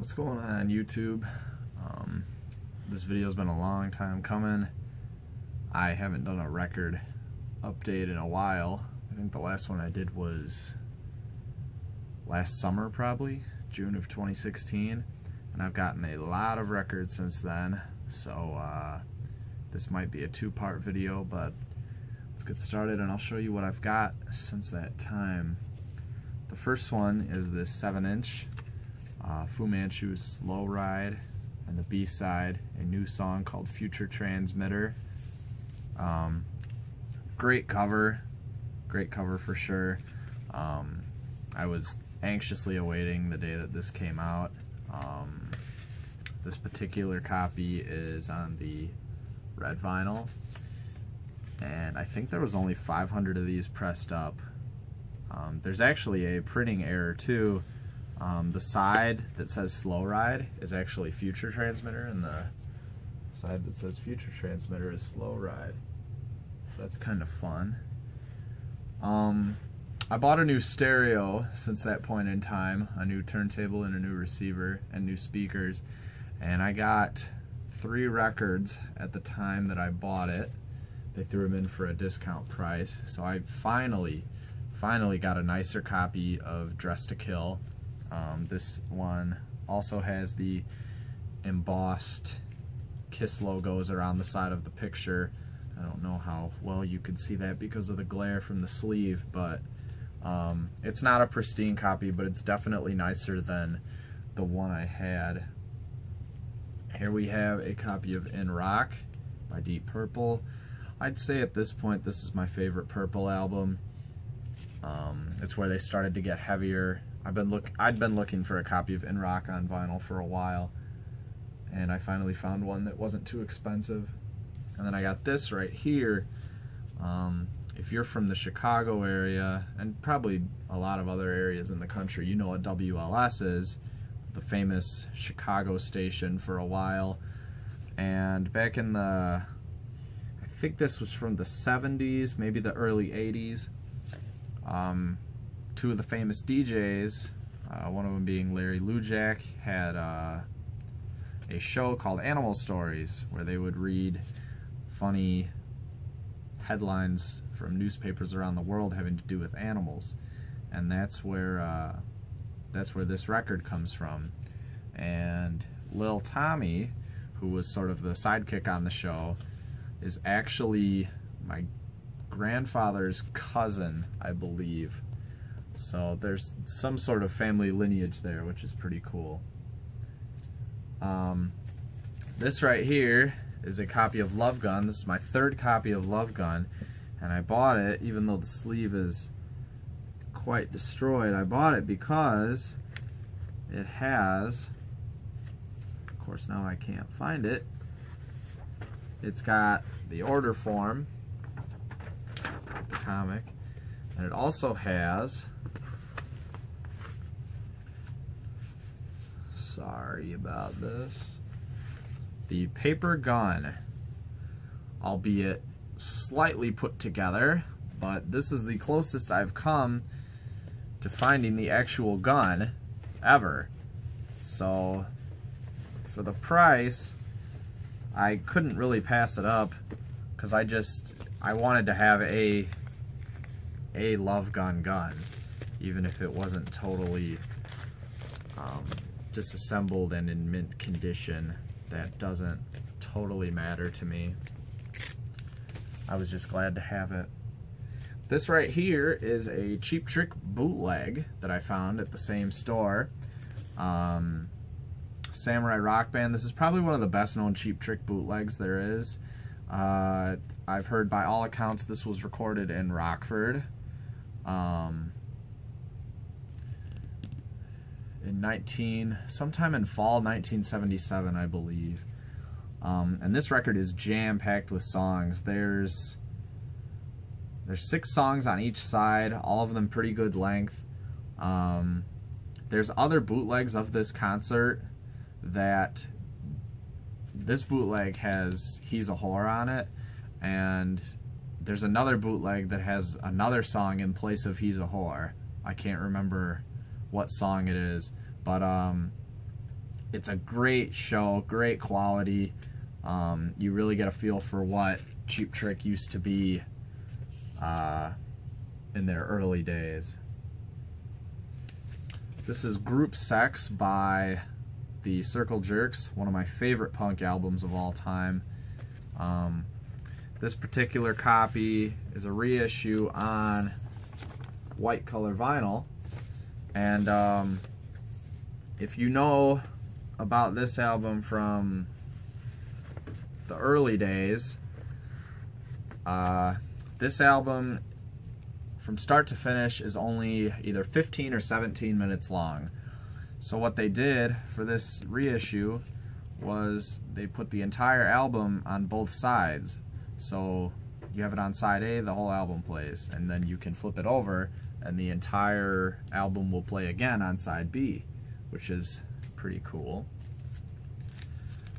What's going on YouTube? This video's been a long time coming. I haven't done a record update in a while. I think the last one I did was last summer, probably June of 2016, and I've gotten a lot of records since then, so this might be a two-part video, but let's get started and I'll show you what I've got since that time. The first one is this 7-inch Fu Manchu's Slow Ride, and the B-side, a new song called Future Transmitter. Great cover for sure. I was anxiously awaiting the day that this came out. This particular copy is on the red vinyl, and I think there was only 500 of these pressed up. There's actually a printing error too. The side that says Slow Ride is actually Future Transmitter, and the side that says Future Transmitter is Slow Ride. So that's kind of fun. I bought a new stereo since that point in time, a new turntable and a new receiver and new speakers, and I got 3 records at the time that I bought it. They threw them in for a discount price, so I finally got a nicer copy of Dress to Kill. This one also has the embossed Kiss logos around the side of the picture. I don't know how well you could see that because of the glare from the sleeve, but it's not a pristine copy, but it's definitely nicer than the one I had. Here we have a copy of In Rock by Deep Purple. I'd say at this point this is my favorite Purple album. It's where they started to get heavier. I'd been looking for a copy of In Rock on vinyl for a while, and I finally found one that wasn't too expensive. And then I got this right here. If you're from the Chicago area, and probably a lot of other areas in the country, you know what WLS is, the famous Chicago station for a while. And back in the, I think this was from the 70s, maybe the early 80s, 2 of the famous DJs, one of them being Larry Lujak, had a show called Animal Stories, where they would read funny headlines from newspapers around the world having to do with animals, and that's where this record comes from. And Lil Tommy, who was sort of the sidekick on the show, is actually my grandfather's cousin, I believe. So there's some sort of family lineage there, which is pretty cool. This right here is a copy of Love Gun. This is my 3rd copy of Love Gun, and I bought it, even though the sleeve is quite destroyed, I bought it because it has, of course now I can't find it, it's got the order form, the comic, and it also has, sorry about this, the paper gun, albeit slightly put together, but this is the closest I've come to finding the actual gun ever. So for the price, I couldn't really pass it up, because I wanted to have a Love Gun gun, even if it wasn't totally disassembled and in mint condition. That doesn't totally matter to me. I was just glad to have it. This right here is a Cheap Trick bootleg that I found at the same store. Samurai Rock Band. This is probably one of the best known Cheap Trick bootlegs there is. I've heard by all accounts this was recorded in Rockford. Sometime in fall 1977, I believe. And this record is jam-packed with songs. There's 6 songs on each side, all of them pretty good length. There's other bootlegs of this concert that this bootleg has He's a Whore on it, and there's another bootleg that has another song in place of He's a Whore. I can't remember what song it is, but it's a great show, great quality. You really get a feel for what Cheap Trick used to be in their early days. This is Group Sex by the Circle Jerks, one of my favorite punk albums of all time. This particular copy is a reissue on white color vinyl, and if you know about this album from the early days, this album from start to finish is only either 15 or 17 minutes long. So what they did for this reissue was they put the entire album on both sides. So you have it on side A, the whole album plays, and then you can flip it over and the entire album will play again on side B, which is pretty cool.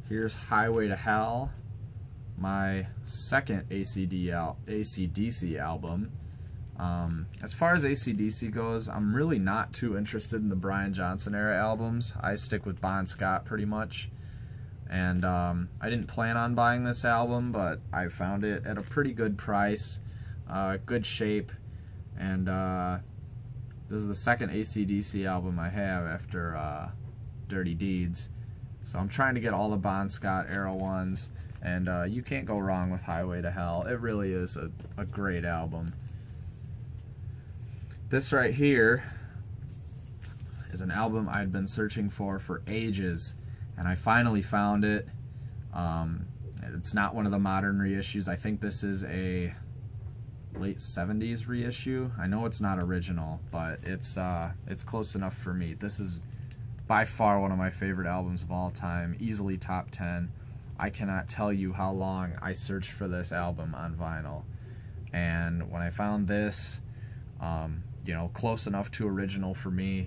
Here's Highway to Hell, my second AC/DC album. As far as AC/DC goes, I'm really not too interested in the Brian Johnson era albums. I stick with Bon Scott pretty much. And I didn't plan on buying this album, but I found it at a pretty good price, good shape, and this is the second AC/DC album I have after Dirty Deeds. So I'm trying to get all the Bon Scott era ones, and you can't go wrong with Highway to Hell. It really is a great album. This right here is an album I'd been searching for ages, and I finally found it. It's not one of the modern reissues. I think this is a late 70s reissue. I know it's not original, but it's close enough for me. This is by far one of my favorite albums of all time, easily top 10. I cannot tell you how long I searched for this album on vinyl, and when I found this, you know, close enough to original for me,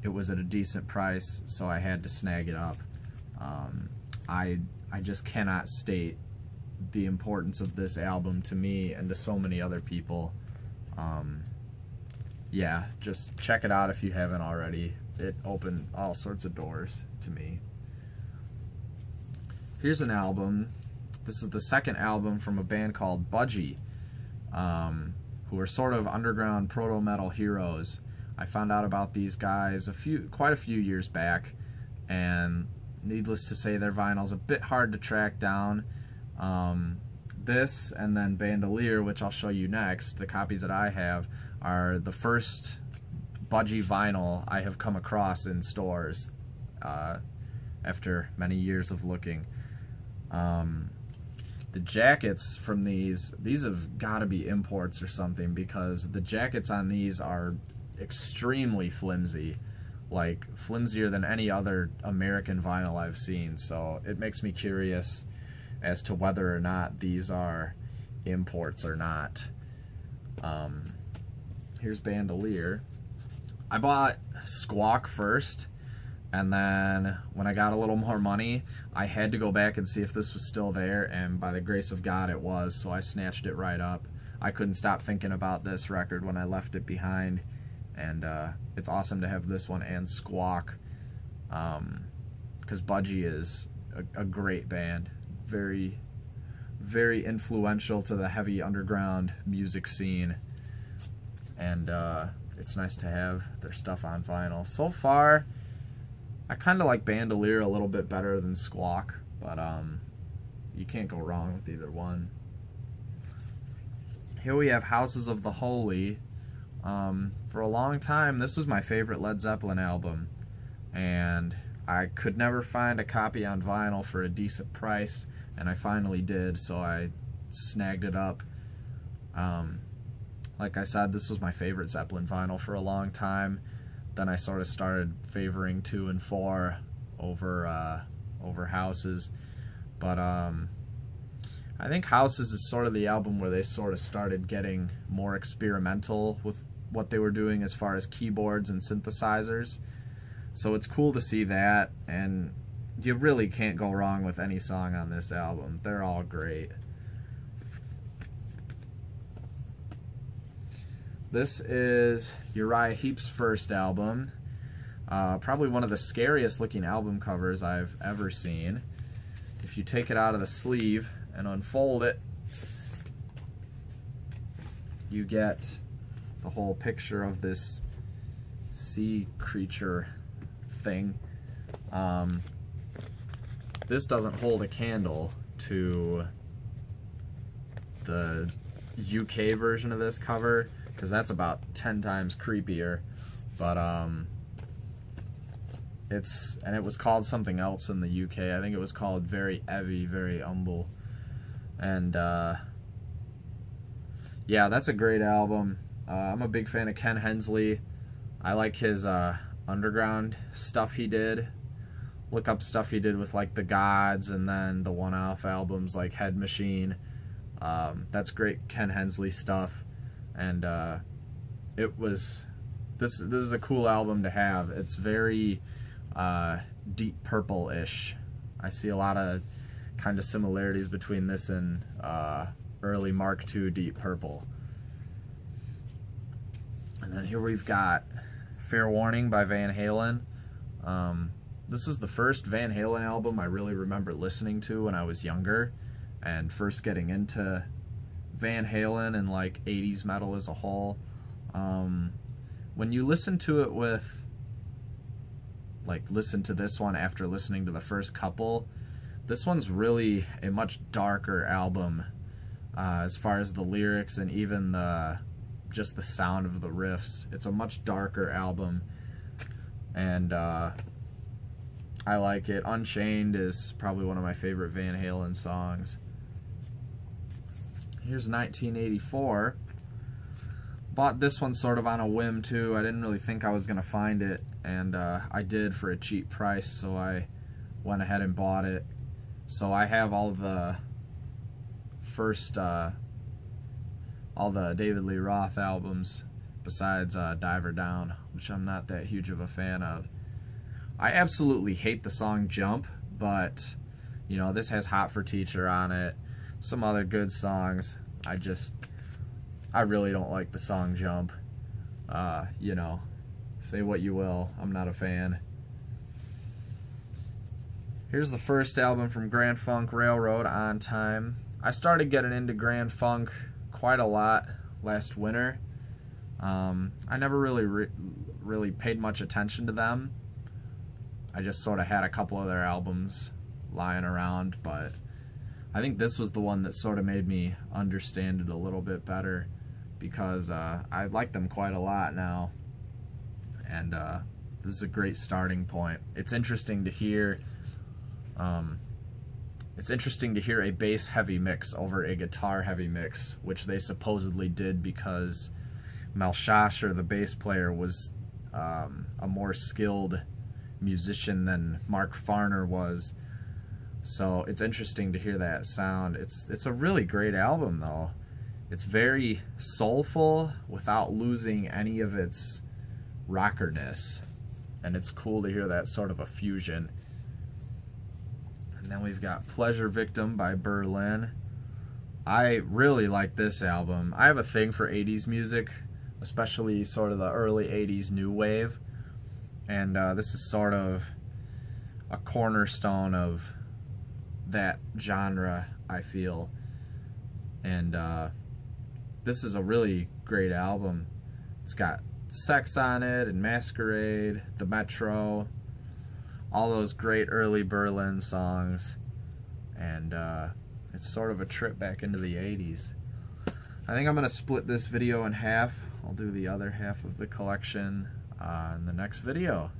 it was at a decent price, so I had to snag it up. I just cannot state the importance of this album to me and to so many other people. Yeah, just check it out if you haven't already. It opened all sorts of doors to me. Here's an album. This is the second album from a band called Budgie, who are sort of underground proto-metal heroes. I found out about these guys quite a few years back, and needless to say, their vinyl's a bit hard to track down. This and then Bandolier, which I'll show you next, the copies that I have, are the first Budgie vinyl I have come across in stores after many years of looking. The jackets from these have got to be imports or something, because the jackets on these are extremely flimsy, like flimsier than any other American vinyl I've seen. So it makes me curious as to whether or not these are imports or not. Here's Bandolier. I bought Squawk first, and then when I got a little more money, I had to go back and see if this was still there, and by the grace of God it was, so I snatched it right up. I couldn't stop thinking about this record when I left it behind, and it's awesome to have this one and Squawk, because Budgie is a great band, very, very influential to the heavy underground music scene, and it's nice to have their stuff on vinyl. So far, I kind of like Bandolier a little bit better than Squawk, but you can't go wrong with either one. Here we have Houses of the Holy. For a long time, this was my favorite Led Zeppelin album, and I could never find a copy on vinyl for a decent price, and I finally did, so I snagged it up. Like I said, this was my favorite Zeppelin vinyl for a long time. Then I sort of started favoring 2 and 4 over Houses, but I think Houses is sort of the album where they sort of started getting more experimental with what they were doing as far as keyboards and synthesizers. So it's cool to see that, and you really can't go wrong with any song on this album. They're all great. This is Uriah Heep's first album. Probably one of the scariest looking album covers I've ever seen. If you take it out of the sleeve and unfold it, you get the whole picture of this sea creature thing. This doesn't hold a candle to the UK version of this cover, because that's about 10 times creepier. But it was called something else in the UK. I think it was called Very Heavy, Very Humble. And yeah, that's a great album. I'm a big fan of Ken Hensley. I like his underground stuff he did. Look up stuff he did with like the Gods, and then the one-off albums like Head Machine. That's great Ken Hensley stuff. And this is a cool album to have. It's very Deep Purple-ish. I see a lot of kind of similarities between this and early Mark II Deep Purple. And then here we've got Fair Warning by Van Halen. This is the first Van Halen album I really remember listening to when I was younger, and first getting into Van Halen and like 80s metal as a whole. When you listen to it with, like, listen to this one after listening to the first couple, this one's really a much darker album as far as the lyrics and even just the sound of the riffs. It's a much darker album, and I like it. Unchained is probably one of my favorite Van Halen songs. Here's 1984. Bought this one sort of on a whim too. I didn't really think I was going to find it, and I did for a cheap price, so I went ahead and bought it. So I have all the first, all the David Lee Roth albums besides Diver Down, which I'm not that huge of a fan of. I absolutely hate the song Jump, but you know, this has Hot for Teacher on it, some other good songs. I really don't like the song Jump. You know, say what you will, I'm not a fan. Here's the first album from Grand Funk Railroad, On Time. I started getting into Grand Funk quite a lot last winter. I never really paid much attention to them. I just sort of had a couple of their albums lying around, but I think this was the one that sort of made me understand it a little bit better, because I like them quite a lot now, and this is a great starting point. It's interesting to hear a bass heavy mix over a guitar heavy mix, which they supposedly did because Mel Shasher, the bass player, was a more skilled musician than Mark Farner was. So it's interesting to hear that sound. It's a really great album though. It's very soulful without losing any of its rockerness, and it's cool to hear that sort of a fusion. And then we've got Pleasure Victim by Berlin. I really like this album. I have a thing for 80s music, especially sort of the early 80s new wave, and this is sort of a cornerstone of that genre, I feel. And this is a really great album. It's got Sex on it, and Masquerade, The Metro, all those great early Berlin songs, and it's sort of a trip back into the 80s. I think I'm going to split this video in half. I'll do the other half of the collection in the next video.